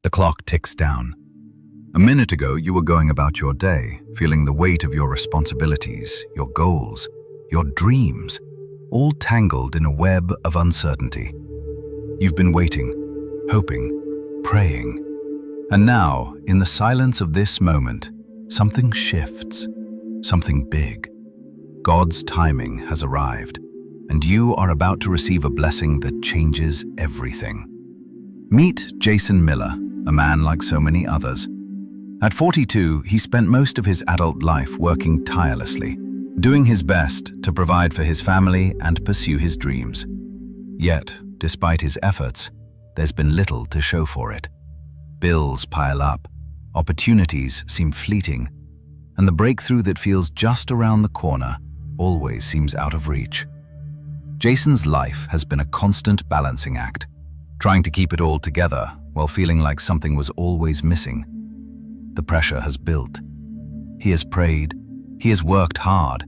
The clock ticks down. A minute ago, you were going about your day, feeling the weight of your responsibilities, your goals, your dreams, all tangled in a web of uncertainty. You've been waiting, hoping, praying. And now, in the silence of this moment, something shifts, something big. God's timing has arrived, and you are about to receive a blessing that changes everything. Meet Jason Miller, a man like so many others. At 42, he spent most of his adult life working tirelessly, doing his best to provide for his family and pursue his dreams. Yet, despite his efforts, there's been little to show for it. Bills pile up, opportunities seem fleeting, and the breakthrough that feels just around the corner always seems out of reach. Jason's life has been a constant balancing act, trying to keep it all together while feeling like something was always missing. The pressure has built. He has prayed, he has worked hard,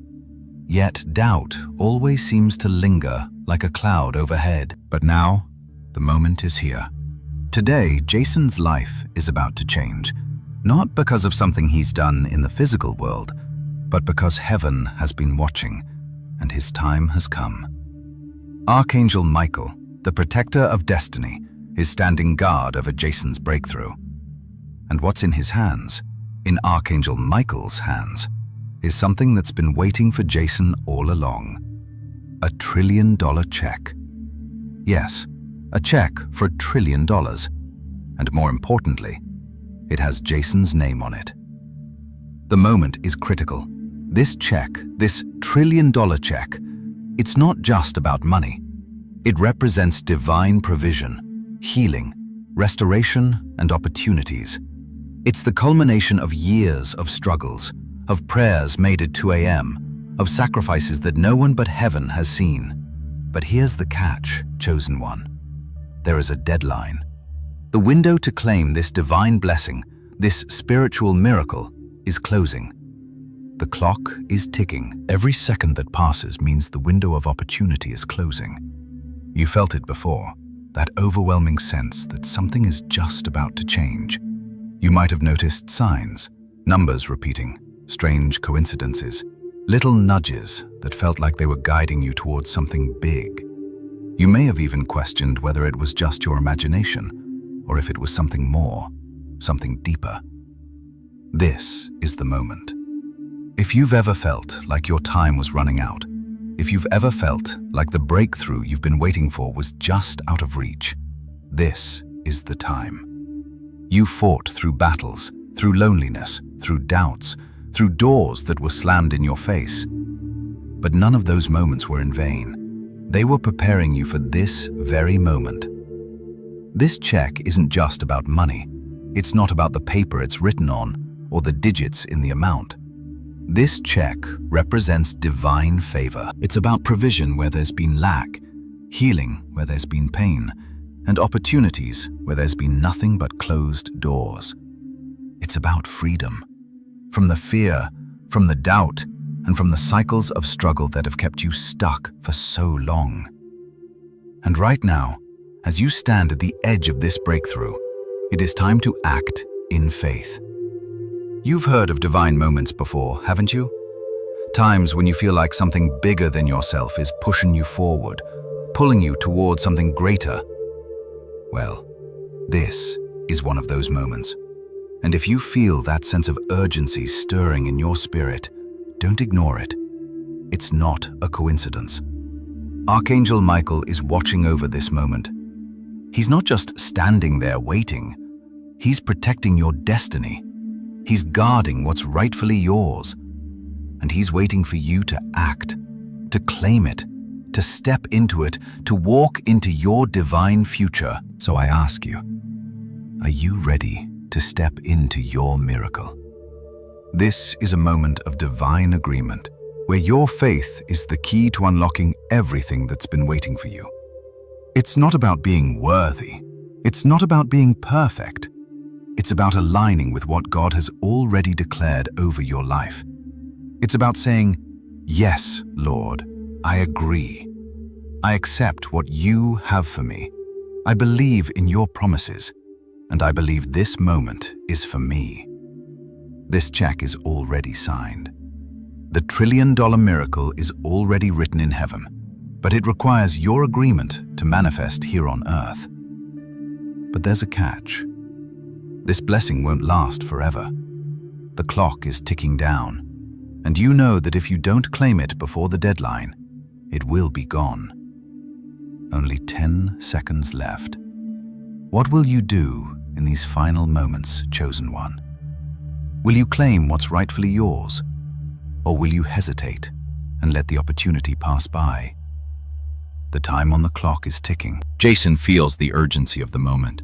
yet doubt always seems to linger like a cloud overhead. But now, the moment is here. Today, Jason's life is about to change, not because of something he's done in the physical world, but because heaven has been watching, and his time has come. Archangel Michael, the protector of destiny, is standing guard over Jason's breakthrough. And what's in his hands, in Archangel Michael's hands, is something that's been waiting for Jason all along. A $1 trillion check. Yes, a check for $1 trillion. And more importantly, it has Jason's name on it. The moment is critical. This check, this $1 trillion check, it's not just about money. It represents divine provision, healing, restoration, and opportunities. It's the culmination of years of struggles, of prayers made at 2 a.m., of sacrifices that no one but heaven has seen. But here's the catch, chosen one. There is a deadline. The window to claim this divine blessing, this spiritual miracle, is closing. The clock is ticking. Every second that passes means the window of opportunity is closing. You felt it before, that overwhelming sense that something is just about to change. You might have noticed signs, numbers repeating, strange coincidences, little nudges that felt like they were guiding you towards something big. You may have even questioned whether it was just your imagination, or if it was something more, something deeper. This is the moment. If you've ever felt like your time was running out, if you've ever felt like the breakthrough you've been waiting for was just out of reach, this is the time. You fought through battles, through loneliness, through doubts, through doors that were slammed in your face. But none of those moments were in vain. They were preparing you for this very moment. This check isn't just about money. It's not about the paper it's written on or the digits in the amount. This check represents divine favor. It's about provision where there's been lack, healing where there's been pain, and opportunities where there's been nothing but closed doors. It's about freedom. From the fear, from the doubt, and from the cycles of struggle that have kept you stuck for so long. And right now, as you stand at the edge of this breakthrough, it is time to act in faith. You've heard of divine moments before, haven't you? Times when you feel like something bigger than yourself is pushing you forward, pulling you toward something greater. Well, this is one of those moments. And if you feel that sense of urgency stirring in your spirit, don't ignore it. It's not a coincidence. Archangel Michael is watching over this moment. He's not just standing there waiting. He's protecting your destiny. He's guarding what's rightfully yours. And he's waiting for you to act, to claim it, to step into it, to walk into your divine future. So I ask you, are you ready to step into your miracle? This is a moment of divine agreement, where your faith is the key to unlocking everything that's been waiting for you. It's not about being worthy. It's not about being perfect. It's about aligning with what God has already declared over your life. It's about saying, "Yes, Lord, I agree. I accept what you have for me. I believe in your promises. and I believe this moment is for me. This check is already signed. The trillion-dollar miracle is already written in heaven, but it requires your agreement to manifest here on earth. But there's a catch. This blessing won't last forever. The clock is ticking down, and you know that if you don't claim it before the deadline, it will be gone. Only 10 seconds left. What will you do in these final moments, chosen one? Will you claim what's rightfully yours, or will you hesitate and let the opportunity pass by? The time on the clock is ticking. Jason feels the urgency of the moment.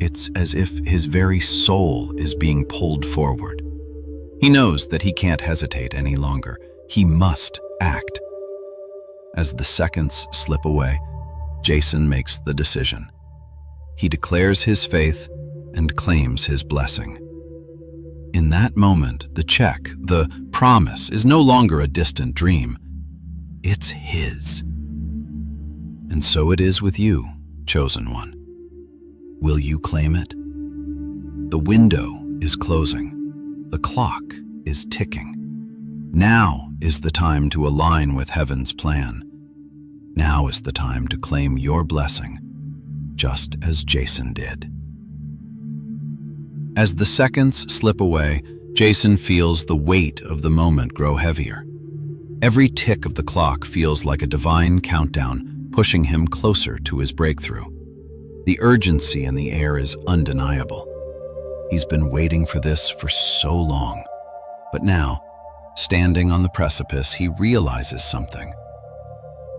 It's as if his very soul is being pulled forward. He knows that he can't hesitate any longer. He must act. As the seconds slip away, Jason makes the decision. He declares his faith and claims his blessing. In that moment, the check, the promise, is no longer a distant dream. It's his. And so it is with you, chosen one. Will you claim it? The window is closing. The clock is ticking. Now is the time to align with heaven's plan. Now is the time to claim your blessing, just as Jason did. As the seconds slip away, Jason feels the weight of the moment grow heavier. Every tick of the clock feels like a divine countdown, pushing him closer to his breakthrough. The urgency in the air is undeniable. He's been waiting for this for so long. But now, standing on the precipice, he realizes something.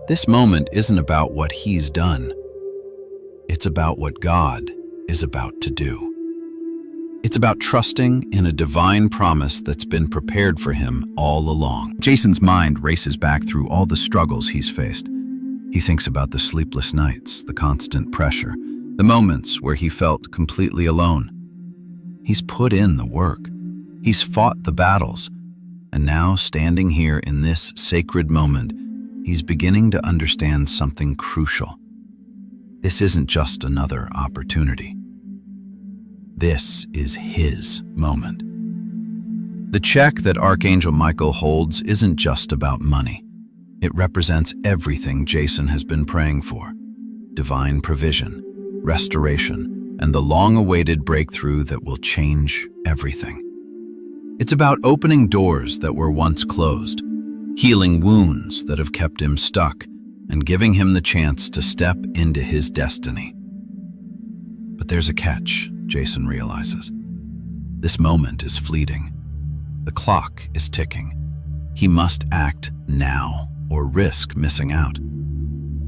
This moment isn't about what he's done. It's about what God is about to do. It's about trusting in a divine promise that's been prepared for him all along. Jason's mind races back through all the struggles he's faced. He thinks about the sleepless nights, the constant pressure, the moments where he felt completely alone. He's put in the work. He's fought the battles. And now, standing here in this sacred moment, he's beginning to understand something crucial. This isn't just another opportunity. This is his moment. The check that Archangel Michael holds isn't just about money. It represents everything Jason has been praying for: divine provision, restoration, and the long-awaited breakthrough that will change everything. It's about opening doors that were once closed, healing wounds that have kept him stuck, and giving him the chance to step into his destiny. But there's a catch, Jason realizes. This moment is fleeting. The clock is ticking. He must act now or risk missing out.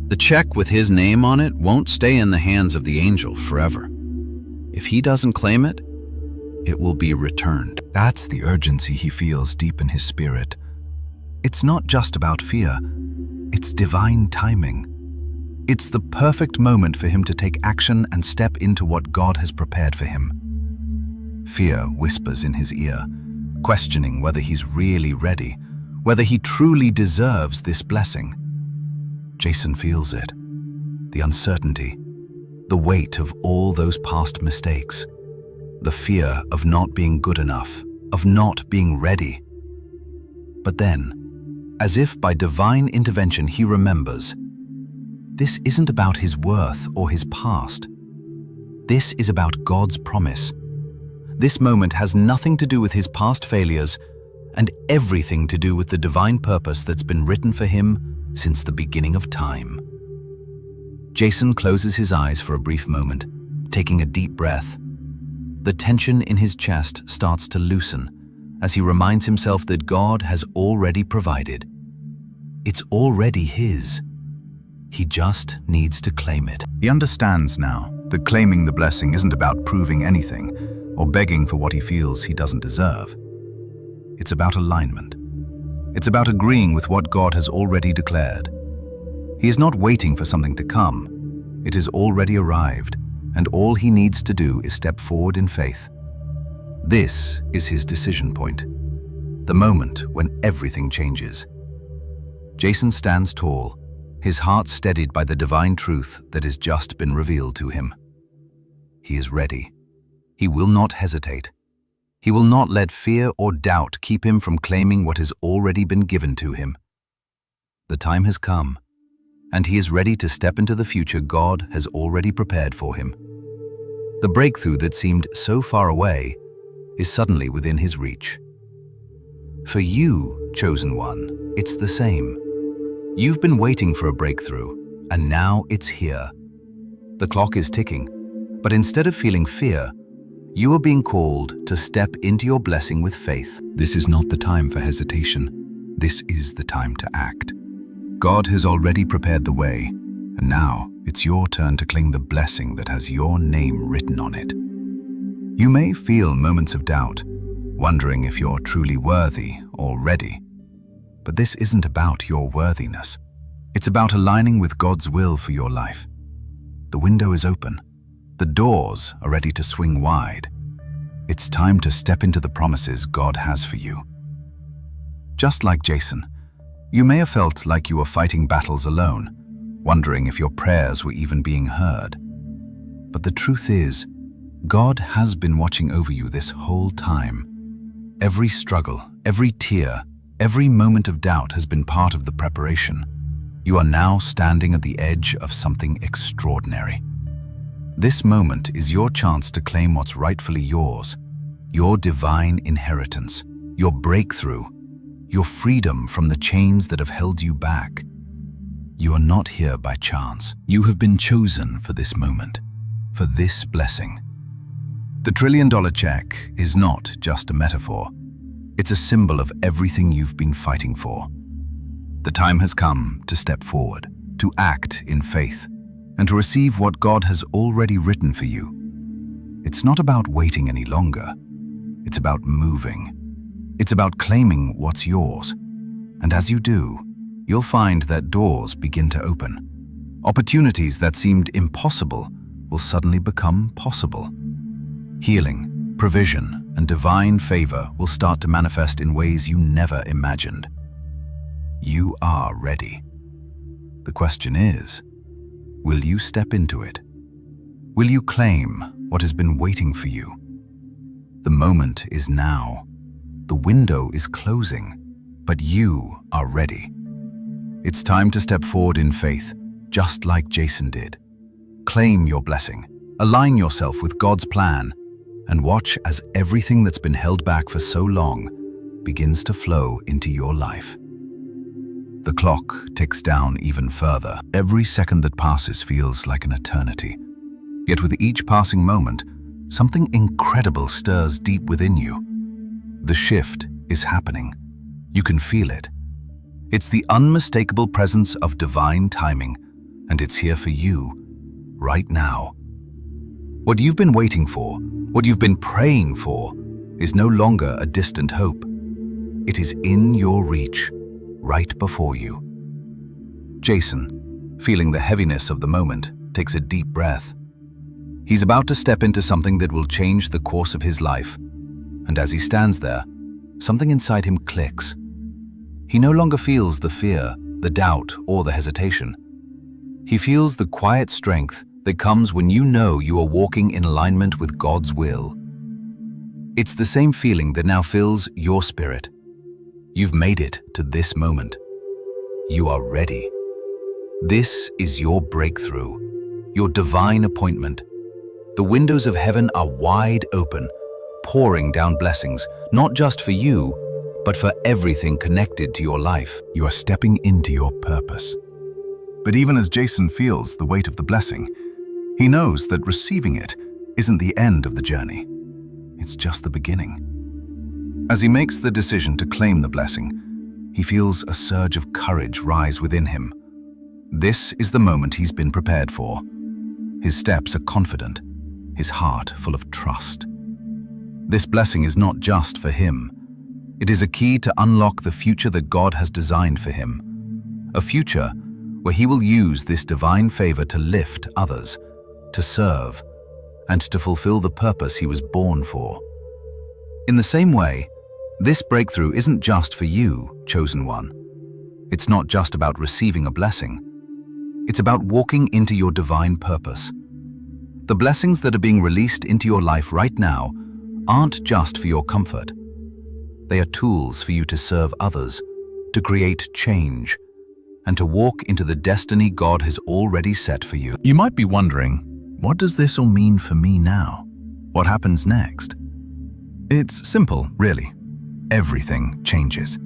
The check with his name on it won't stay in the hands of the angel forever. If he doesn't claim it, it will be returned. That's the urgency he feels deep in his spirit. It's not just about fear. It's divine timing. It's the perfect moment for him to take action and step into what God has prepared for him. Fear whispers in his ear, questioning whether he's really ready, whether he truly deserves this blessing. Jason feels it. The uncertainty, the weight of all those past mistakes, the fear of not being good enough, of not being ready. But then, as if by divine intervention, he remembers, this isn't about his worth or his past. This is about God's promise. This moment has nothing to do with his past failures and everything to do with the divine purpose that's been written for him since the beginning of time. Jason closes his eyes for a brief moment, taking a deep breath. The tension in his chest starts to loosen as he reminds himself that God has already provided. It's already his. He just needs to claim it. He understands now that claiming the blessing isn't about proving anything or begging for what he feels he doesn't deserve. It's about alignment. It's about agreeing with what God has already declared. He is not waiting for something to come. It has already arrived, and all he needs to do is step forward in faith. This is his decision point, the moment when everything changes. Jason stands tall, his heart steadied by the divine truth that has just been revealed to him. He is ready, He will not hesitate. He will not let fear or doubt keep him from claiming what has already been given to him. The time has come, and he is ready to step into the future God has already prepared for him. The breakthrough that seemed so far away is suddenly within his reach. For you, chosen one, it's the same. You've been waiting for a breakthrough, and now it's here. The clock is ticking, but instead of feeling fear, you are being called to step into your blessing with faith. This is not the time for hesitation. This is the time to act. God has already prepared the way, and now it's your turn to claim the blessing that has your name written on it. You may feel moments of doubt, wondering if you're truly worthy or ready. But this isn't about your worthiness. It's about aligning with God's will for your life. The window is open. The doors are ready to swing wide. It's time to step into the promises God has for you. Just like Jason, you may have felt like you were fighting battles alone, wondering if your prayers were even being heard. But the truth is, God has been watching over you this whole time. Every struggle, every tear, every moment of doubt has been part of the preparation. You are now standing at the edge of something extraordinary. This moment is your chance to claim what's rightfully yours, your divine inheritance, your breakthrough, your freedom from the chains that have held you back. You are not here by chance. You have been chosen for this moment, for this blessing. The $1 trillion check is not just a metaphor. It's a symbol of everything you've been fighting for. The time has come to step forward, to act in faith, and to receive what God has already written for you. It's not about waiting any longer. It's about moving. It's about claiming what's yours. And as you do, you'll find that doors begin to open. Opportunities that seemed impossible will suddenly become possible. Healing, provision, and divine favor will start to manifest in ways you never imagined. You are ready. The question is, will you step into it? Will you claim what has been waiting for you? The moment is now. The window is closing, but you are ready. It's time to step forward in faith, just like Jason did. Claim your blessing, align yourself with God's plan, and watch as everything that's been held back for so long begins to flow into your life. The clock ticks down even further. Every second that passes feels like an eternity. Yet with each passing moment, something incredible stirs deep within you. The shift is happening. You can feel it. It's the unmistakable presence of divine timing, and it's here for you, right now. What you've been waiting for, what you've been praying for, is no longer a distant hope. It is in your reach, right before you. Jason, feeling the heaviness of the moment, takes a deep breath. He's about to step into something that will change the course of his life. And as he stands there, something inside him clicks. He no longer feels the fear, the doubt, or the hesitation. He feels the quiet strength that comes when you know you are walking in alignment with God's will. It's the same feeling that now fills your spirit. You've made it to this moment. You are ready. This is your breakthrough, your divine appointment. The windows of heaven are wide open, pouring down blessings, not just for you, but for everything connected to your life. You are stepping into your purpose. But even as Jason feels the weight of the blessing, he knows that receiving it isn't the end of the journey. It's just the beginning. As he makes the decision to claim the blessing, he feels a surge of courage rise within him. This is the moment he's been prepared for. His steps are confident, his heart full of trust. This blessing is not just for him. It is a key to unlock the future that God has designed for him. A future where he will use this divine favor to lift others, to serve, and to fulfill the purpose he was born for. In the same way, this breakthrough isn't just for you, chosen one. It's not just about receiving a blessing. It's about walking into your divine purpose. The blessings that are being released into your life right now aren't just for your comfort. They are tools for you to serve others, to create change, and to walk into the destiny God has already set for you. You might be wondering, what does this all mean for me now? What happens next? It's simple, really. Everything changes.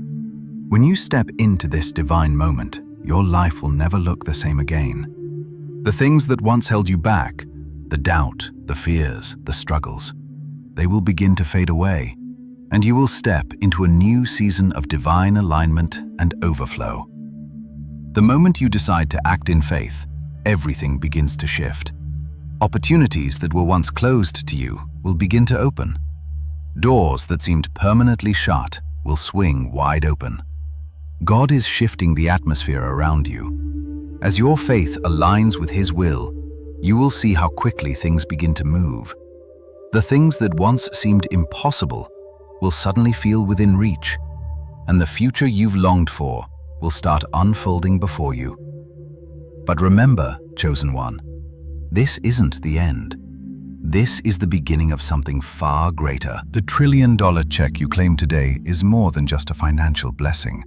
When you step into this divine moment, your life will never look the same again. The things that once held you back, the doubt, the fears, the struggles, they will begin to fade away, and you will step into a new season of divine alignment and overflow. The moment you decide to act in faith, everything begins to shift. Opportunities that were once closed to you will begin to open. Doors that seemed permanently shut will swing wide open. God is shifting the atmosphere around you. As your faith aligns with His will, you will see how quickly things begin to move. The things that once seemed impossible will suddenly feel within reach, and the future you've longed for will start unfolding before you. But remember, chosen one, this isn't the end. This is the beginning of something far greater. The $1 trillion check you claim today is more than just a financial blessing.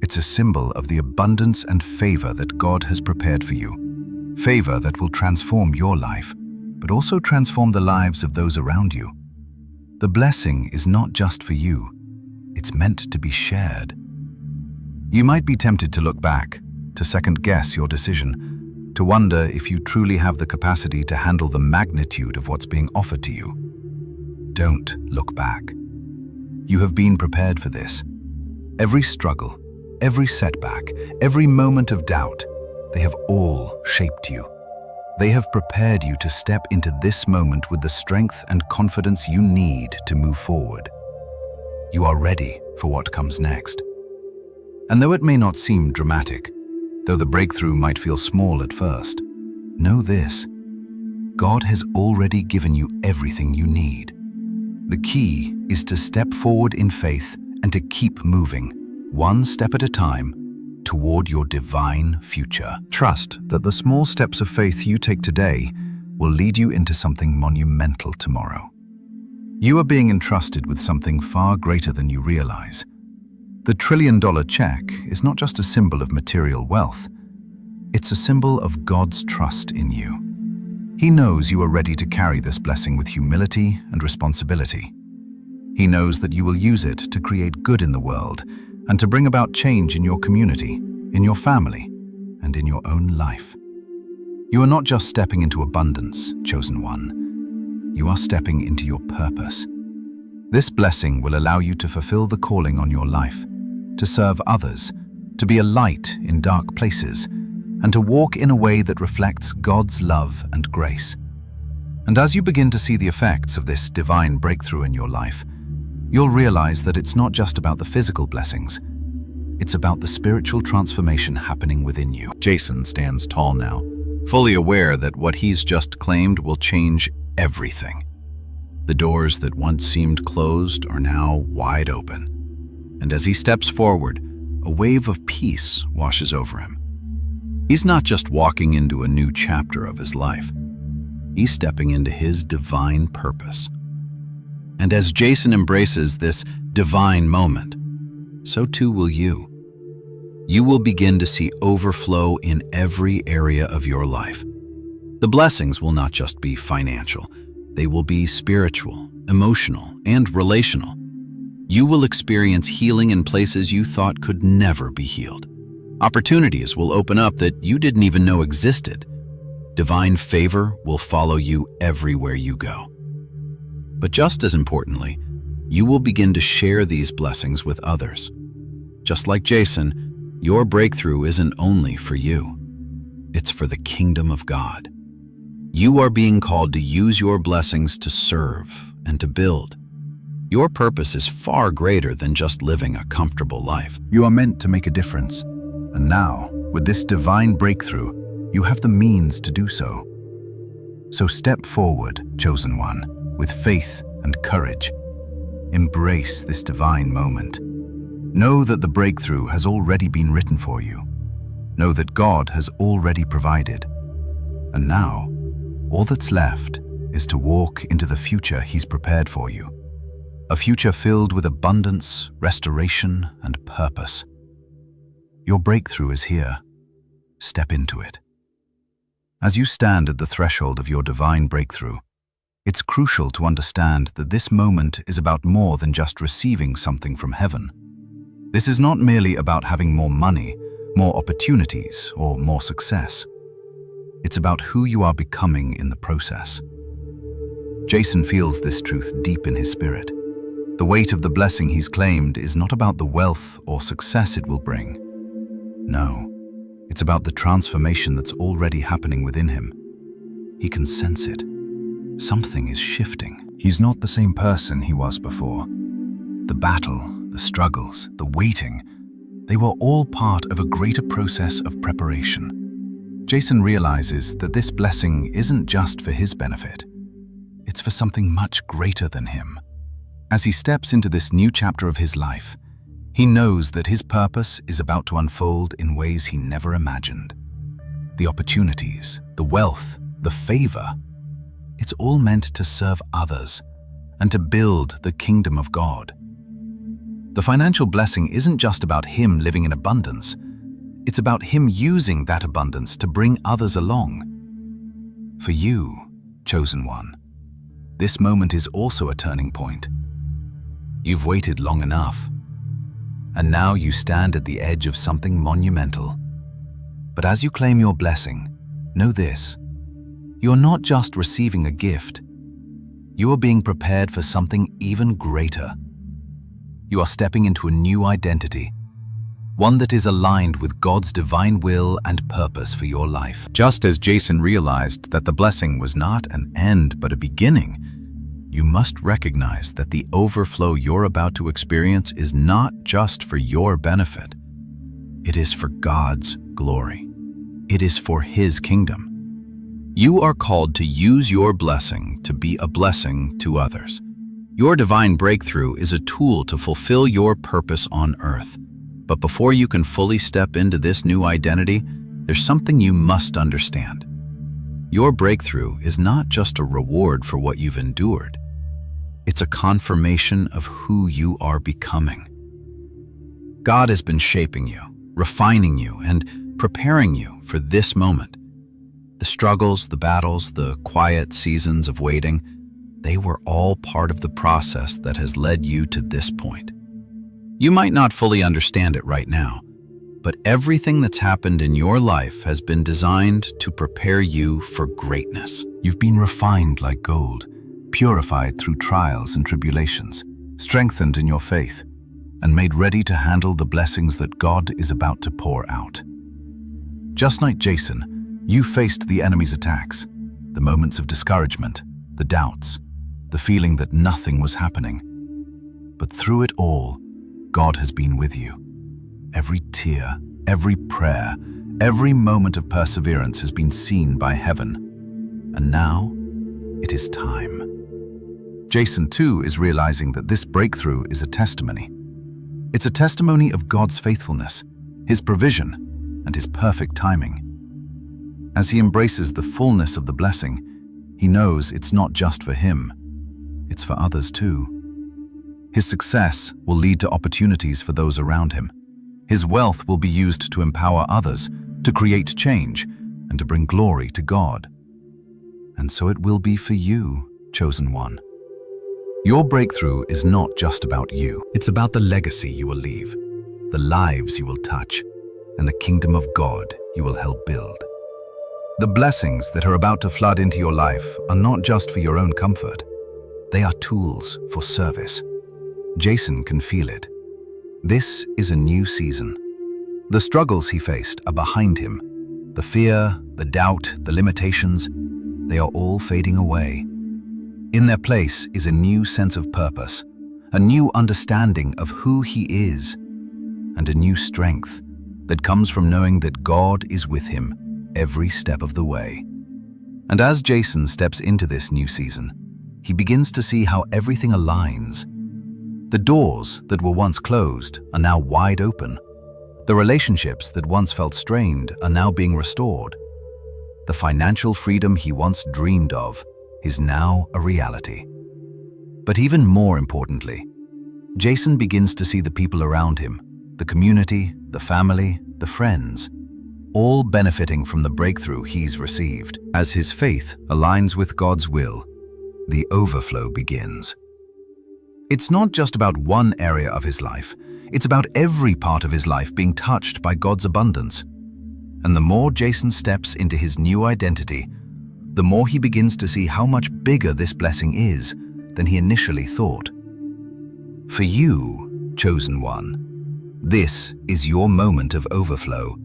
It's a symbol of the abundance and favor that God has prepared for you. Favor that will transform your life, but also transform the lives of those around you. The blessing is not just for you. It's meant to be shared. You might be tempted to look back, to second-guess your decision, to wonder if you truly have the capacity to handle the magnitude of what's being offered to you. Don't look back. You have been prepared for this. Every struggle, every setback, every moment of doubt, they have all shaped you. They have prepared you to step into this moment with the strength and confidence you need to move forward. You are ready for what comes next. And though it may not seem dramatic, though the breakthrough might feel small at first, know this: God has already given you everything you need. The key is to step forward in faith and to keep moving, one step at a time, toward your divine future. Trust that the small steps of faith you take today will lead you into something monumental tomorrow. You are being entrusted with something far greater than you realize. The $1 trillion check is not just a symbol of material wealth. It's a symbol of God's trust in you. He knows you are ready to carry this blessing with humility and responsibility. He knows that you will use it to create good in the world and to bring about change in your community, in your family, and in your own life. You are not just stepping into abundance, chosen one. You are stepping into your purpose. This blessing will allow you to fulfill the calling on your life, to serve others, to be a light in dark places, and to walk in a way that reflects God's love and grace. And as you begin to see the effects of this divine breakthrough in your life, you'll realize that it's not just about the physical blessings. It's about the spiritual transformation happening within you. Jason stands tall now, fully aware that what he's just claimed will change everything. The doors that once seemed closed are now wide open. And as he steps forward, a wave of peace washes over him. He's not just walking into a new chapter of his life. He's stepping into his divine purpose. And as Jason embraces this divine moment, so too will you. You will begin to see overflow in every area of your life. The blessings will not just be financial. They will be spiritual, emotional, and relational. You will experience healing in places you thought could never be healed. Opportunities will open up that you didn't even know existed. Divine favor will follow you everywhere you go. But just as importantly, you will begin to share these blessings with others. Just like Jason, your breakthrough isn't only for you. It's for the kingdom of God. You are being called to use your blessings to serve and to build. Your purpose is far greater than just living a comfortable life. You are meant to make a difference. And now, with this divine breakthrough, you have the means to do so. So step forward, chosen one, with faith and courage. Embrace this divine moment. Know that the breakthrough has already been written for you. Know that God has already provided. And now, All that's left is to walk into the future he's prepared for you. A future filled with abundance, restoration, and purpose. Your breakthrough is here. Step into it. As you stand at the threshold of your divine breakthrough, it's crucial to understand that this moment is about more than just receiving something from heaven. This is not merely about having more money, more opportunities, or more success. It's about who you are becoming in the process. Jason feels this truth deep in his spirit. The weight of the blessing he's claimed is not about the wealth or success it will bring. No, it's about the transformation that's already happening within him. He can sense it. Something is shifting. He's not the same person he was before. The battle, the struggles, the waiting, they were all part of a greater process of preparation. Jason realizes that this blessing isn't just for his benefit. It's for something much greater than him. As he steps into this new chapter of his life, he knows that his purpose is about to unfold in ways he never imagined. The opportunities, the wealth, the favor, it's all meant to serve others and to build the kingdom of God. The financial blessing isn't just about him living in abundance. It's about him using that abundance to bring others along. For you, chosen one, this moment is also a turning point. You've waited long enough, and now you stand at the edge of something monumental. But as you claim your blessing, know this: you're not just receiving a gift, you are being prepared for something even greater. You are stepping into a new identity, one that is aligned with God's divine will and purpose for your life. Just as Jason realized that the blessing was not an end but a beginning, you must recognize that the overflow you're about to experience is not just for your benefit. It is for God's glory. It is for His kingdom. You are called to use your blessing to be a blessing to others. Your divine breakthrough is a tool to fulfill your purpose on earth. But before you can fully step into this new identity, there's something you must understand. Your breakthrough is not just a reward for what you've endured. It's a confirmation of who you are becoming. God has been shaping you, refining you, and preparing you for this moment. The struggles, the battles, the quiet seasons of waiting, they were all part of the process that has led you to this point. You might not fully understand it right now, but everything that's happened in your life has been designed to prepare you for greatness. You've been refined like gold, purified through trials and tribulations, strengthened in your faith, and made ready to handle the blessings that God is about to pour out. Just like Jason, you faced the enemy's attacks, the moments of discouragement, the doubts, the feeling that nothing was happening. But through it all, God has been with you. Every tear, every prayer, every moment of perseverance has been seen by heaven. And now, it is time. Jason, too, is realizing that this breakthrough is a testimony. It's a testimony of God's faithfulness, His provision, and His perfect timing. As he embraces the fullness of the blessing, he knows it's not just for him, it's for others too. His success will lead to opportunities for those around him. His wealth will be used to empower others, to create change, and to bring glory to God. And so it will be for you, chosen one. Your breakthrough is not just about you. It's about the legacy you will leave, the lives you will touch, and the kingdom of God you will help build. The blessings that are about to flood into your life are not just for your own comfort. They are tools for service. Jason can feel it. This is a new season. The struggles he faced are behind him. The fear, the doubt, the limitations, they are all fading away. In their place is a new sense of purpose, a new understanding of who he is, and a new strength that comes from knowing that God is with him every step of the way. And as Jason steps into this new season, he begins to see how everything aligns. The doors that were once closed are now wide open. The relationships that once felt strained are now being restored. The financial freedom he once dreamed of is now a reality. But even more importantly, Jason begins to see the people around him, the community, the family, the friends, all benefiting from the breakthrough he's received. As his faith aligns with God's will, the overflow begins. It's not just about one area of his life, it's about every part of his life being touched by God's abundance. And the more Jason steps into his new identity, the more he begins to see how much bigger this blessing is than he initially thought. For you, chosen one, this is your moment of overflow.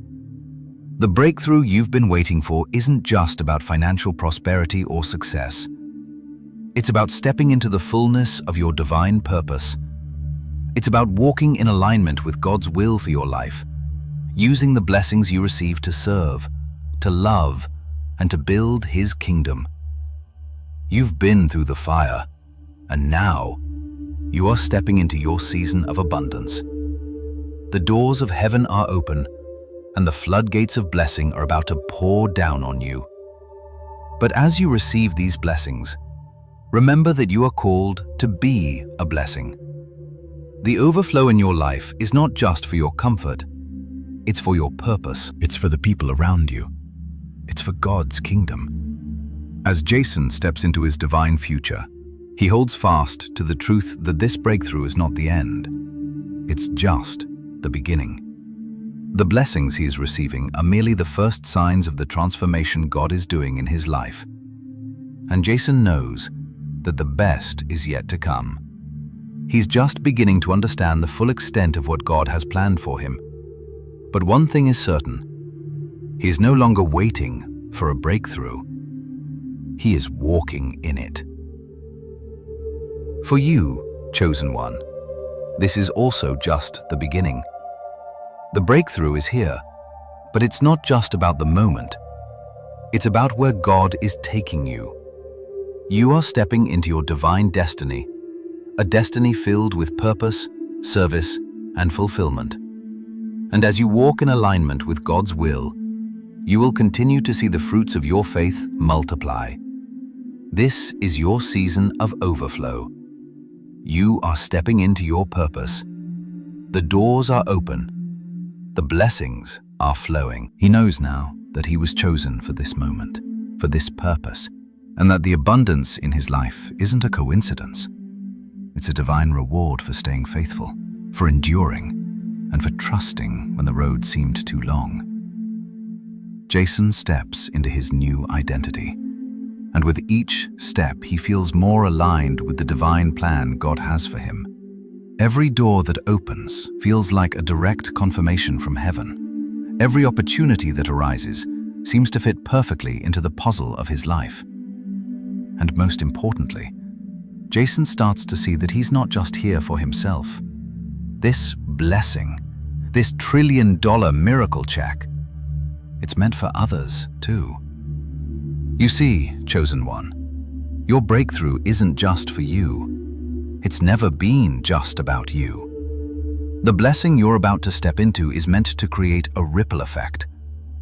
The breakthrough you've been waiting for isn't just about financial prosperity or success. It's about stepping into the fullness of your divine purpose. It's about walking in alignment with God's will for your life, using the blessings you receive to serve, to love, and to build His kingdom. You've been through the fire, and now you are stepping into your season of abundance. The doors of heaven are open, and the floodgates of blessing are about to pour down on you. But as you receive these blessings, remember that you are called to be a blessing. The overflow in your life is not just for your comfort, it's for your purpose. It's for the people around you. It's for God's kingdom. As Jason steps into his divine future, he holds fast to the truth that this breakthrough is not the end. It's just the beginning. The blessings he is receiving are merely the first signs of the transformation God is doing in his life. And Jason knows that the best is yet to come. He's just beginning to understand the full extent of what God has planned for him. But one thing is certain: he is no longer waiting for a breakthrough. He is walking in it. For you, chosen one, this is also just the beginning. The breakthrough is here, but it's not just about the moment. It's about where God is taking you. You are stepping into your divine destiny, a destiny filled with purpose, service, and fulfillment. And as you walk in alignment with God's will, you will continue to see the fruits of your faith multiply. This is your season of overflow. You are stepping into your purpose. The doors are open. The blessings are flowing. He knows now that he was chosen for this moment, for this purpose, and that the abundance in his life isn't a coincidence. It's a divine reward for staying faithful, for enduring, and for trusting when the road seemed too long. Jason steps into his new identity, and with each step he feels more aligned with the divine plan God has for him. Every door that opens feels like a direct confirmation from heaven. Every opportunity that arises seems to fit perfectly into the puzzle of his life. And most importantly, Jason starts to see that he's not just here for himself. This blessing, this $1 trillion miracle check, it's meant for others too. You see, chosen one, your breakthrough isn't just for you. It's never been just about you. The blessing you're about to step into is meant to create a ripple effect,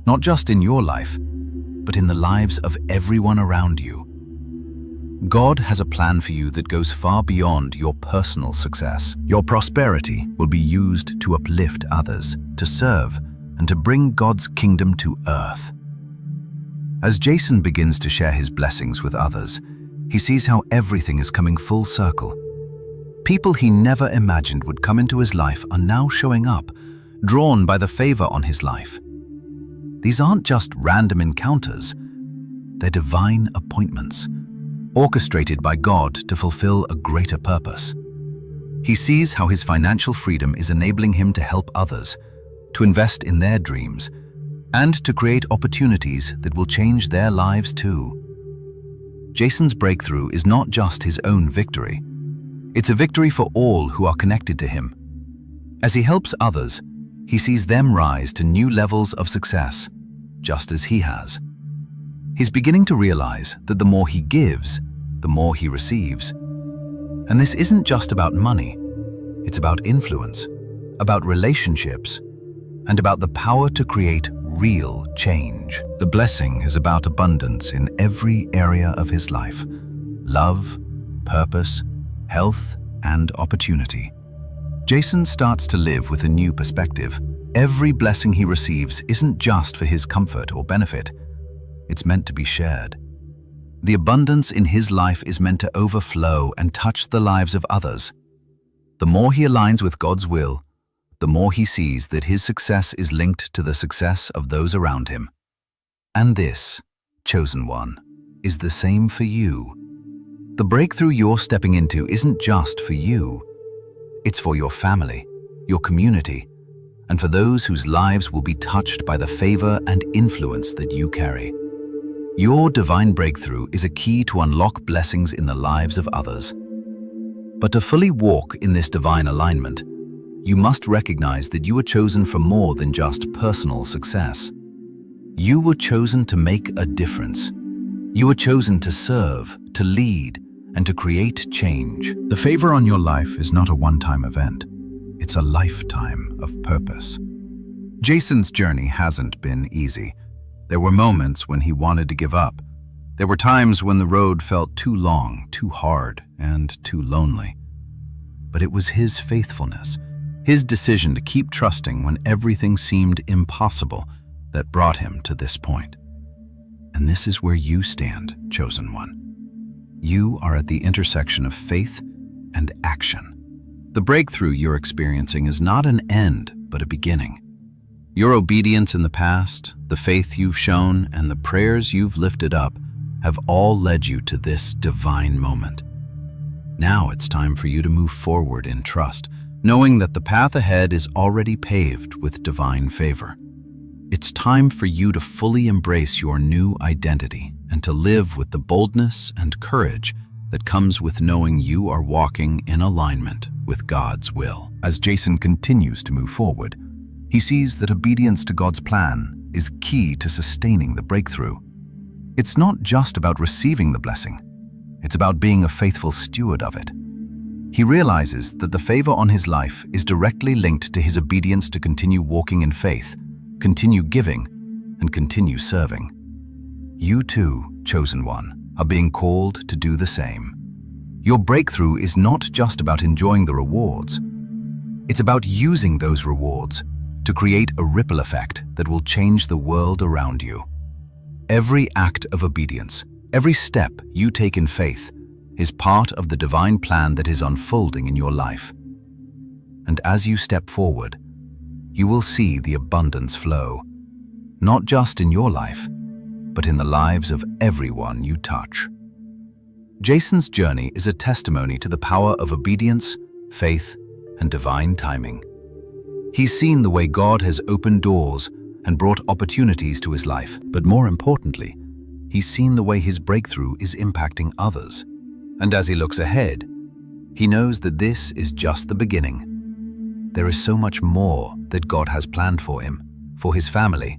not just in your life, but in the lives of everyone around you. God has a plan for you that goes far beyond your personal success. Your prosperity will be used to uplift others, to serve, and to bring God's kingdom to earth. As Jason begins to share his blessings with others, he sees how everything is coming full circle. People he never imagined would come into his life are now showing up, drawn by the favor on his life. These aren't just random encounters, they're divine appointments, orchestrated by God to fulfill a greater purpose. He sees how his financial freedom is enabling him to help others, to invest in their dreams, and to create opportunities that will change their lives too. Jason's breakthrough is not just his own victory. It's a victory for all who are connected to him. As he helps others, he sees them rise to new levels of success, just as he has. He's beginning to realize that the more he gives, the more he receives. And this isn't just about money. It's about influence, about relationships, and about the power to create real change. The blessing is about abundance in every area of his life: love, purpose, health, and opportunity. Jason starts to live with a new perspective. Every blessing he receives isn't just for his comfort or benefit. It's meant to be shared. The abundance in his life is meant to overflow and touch the lives of others. The more he aligns with God's will, the more he sees that his success is linked to the success of those around him. And this, chosen one, is the same for you. The breakthrough you're stepping into isn't just for you. It's for your family, your community, and for those whose lives will be touched by the favor and influence that you carry. Your divine breakthrough is a key to unlock blessings in the lives of others. But to fully walk in this divine alignment, you must recognize that you were chosen for more than just personal success. You were chosen to make a difference. You were chosen to serve, to lead, and to create change. The favor on your life is not a one-time event. It's a lifetime of purpose. Jason's journey hasn't been easy. There were moments when he wanted to give up. There were times when the road felt too long, too hard, and too lonely. But it was his faithfulness, his decision to keep trusting when everything seemed impossible, that brought him to this point. And this is where you stand, chosen one. You are at the intersection of faith and action. The breakthrough you're experiencing is not an end, but a beginning. Your obedience in the past, the faith you've shown, and the prayers you've lifted up have all led you to this divine moment. Now it's time for you to move forward in trust, knowing that the path ahead is already paved with divine favor. It's time for you to fully embrace your new identity and to live with the boldness and courage that comes with knowing you are walking in alignment with God's will. As Jason continues to move forward, he sees that obedience to God's plan is key to sustaining the breakthrough. It's not just about receiving the blessing, it's about being a faithful steward of it. He realizes that the favor on his life is directly linked to his obedience to continue walking in faith, continue giving, and continue serving. You too, chosen one, are being called to do the same. Your breakthrough is not just about enjoying the rewards. It's about using those rewards to create a ripple effect that will change the world around you. Every act of obedience, every step you take in faith, is part of the divine plan that is unfolding in your life. And as you step forward, you will see the abundance flow, not just in your life, but in the lives of everyone you touch. Jason's journey is a testimony to the power of obedience, faith, and divine timing. He's seen the way God has opened doors and brought opportunities to his life, but more importantly, he's seen the way his breakthrough is impacting others. And as he looks ahead, he knows that this is just the beginning. There is so much more that God has planned for him, for his family,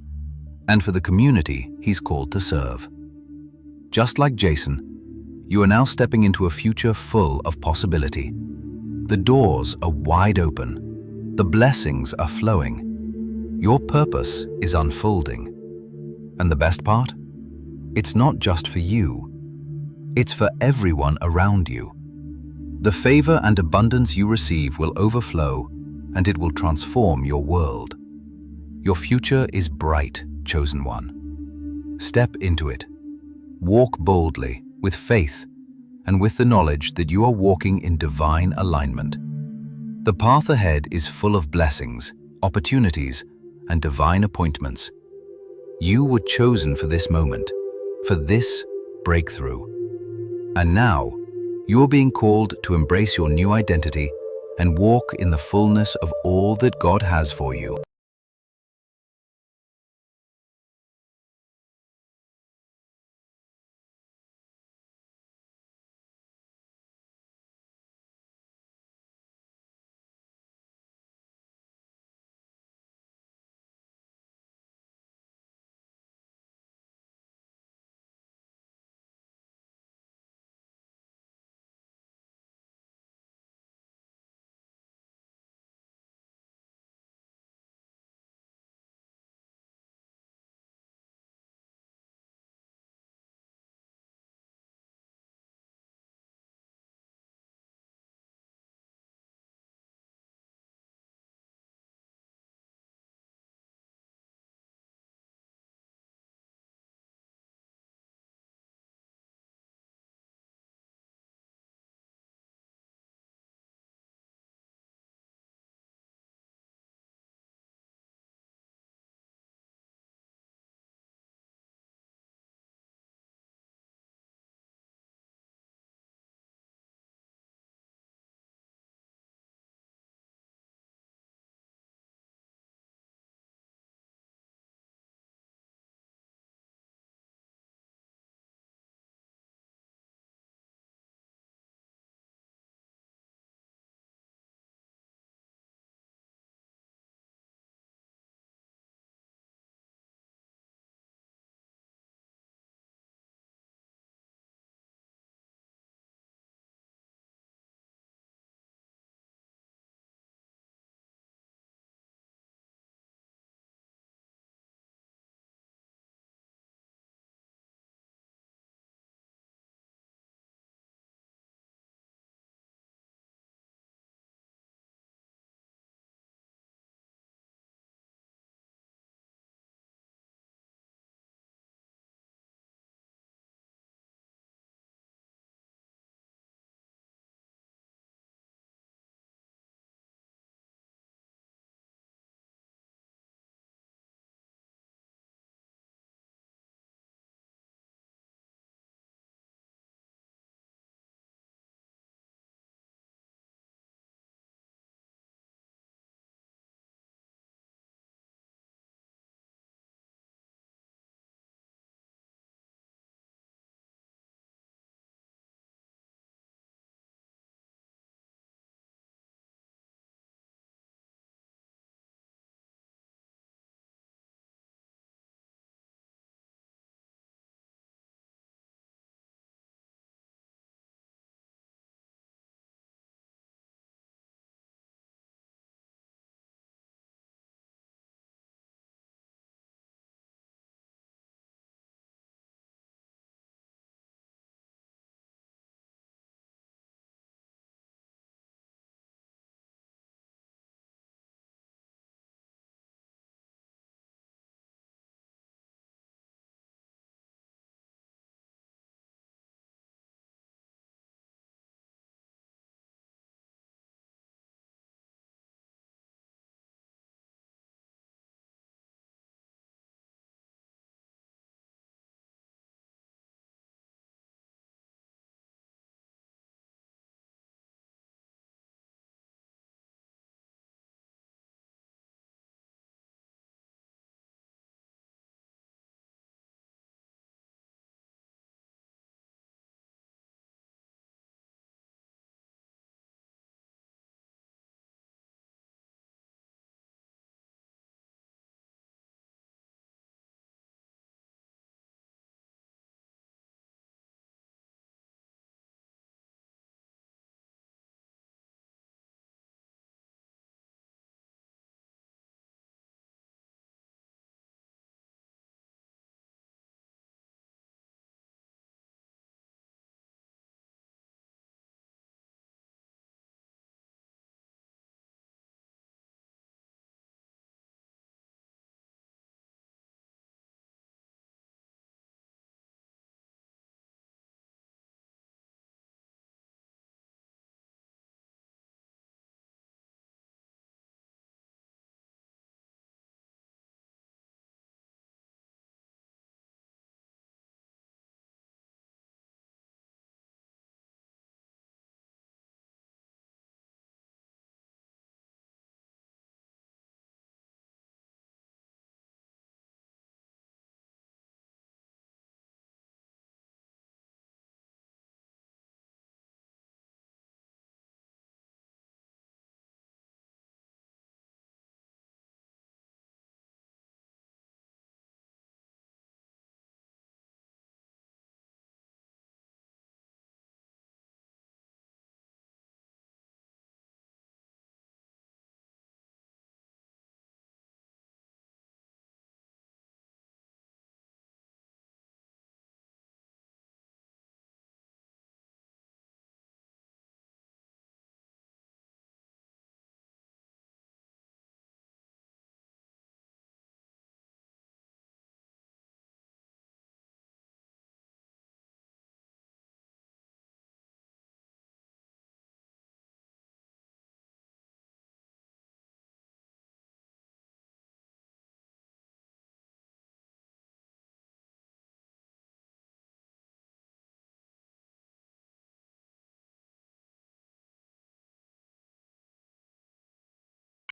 and for the community he's called to serve. Just like Jason, you are now stepping into a future full of possibility. The doors are wide open. The blessings are flowing. Your purpose is unfolding. And the best part? It's not just for you. It's for everyone around you. The favor and abundance you receive will overflow, and it will transform your world. Your future is bright, chosen one. Step into it. Walk boldly, with faith, and with the knowledge that you are walking in divine alignment. The path ahead is full of blessings, opportunities, and divine appointments. You were chosen for this moment, for this breakthrough. And now, you're being called to embrace your new identity and walk in the fullness of all that God has for you.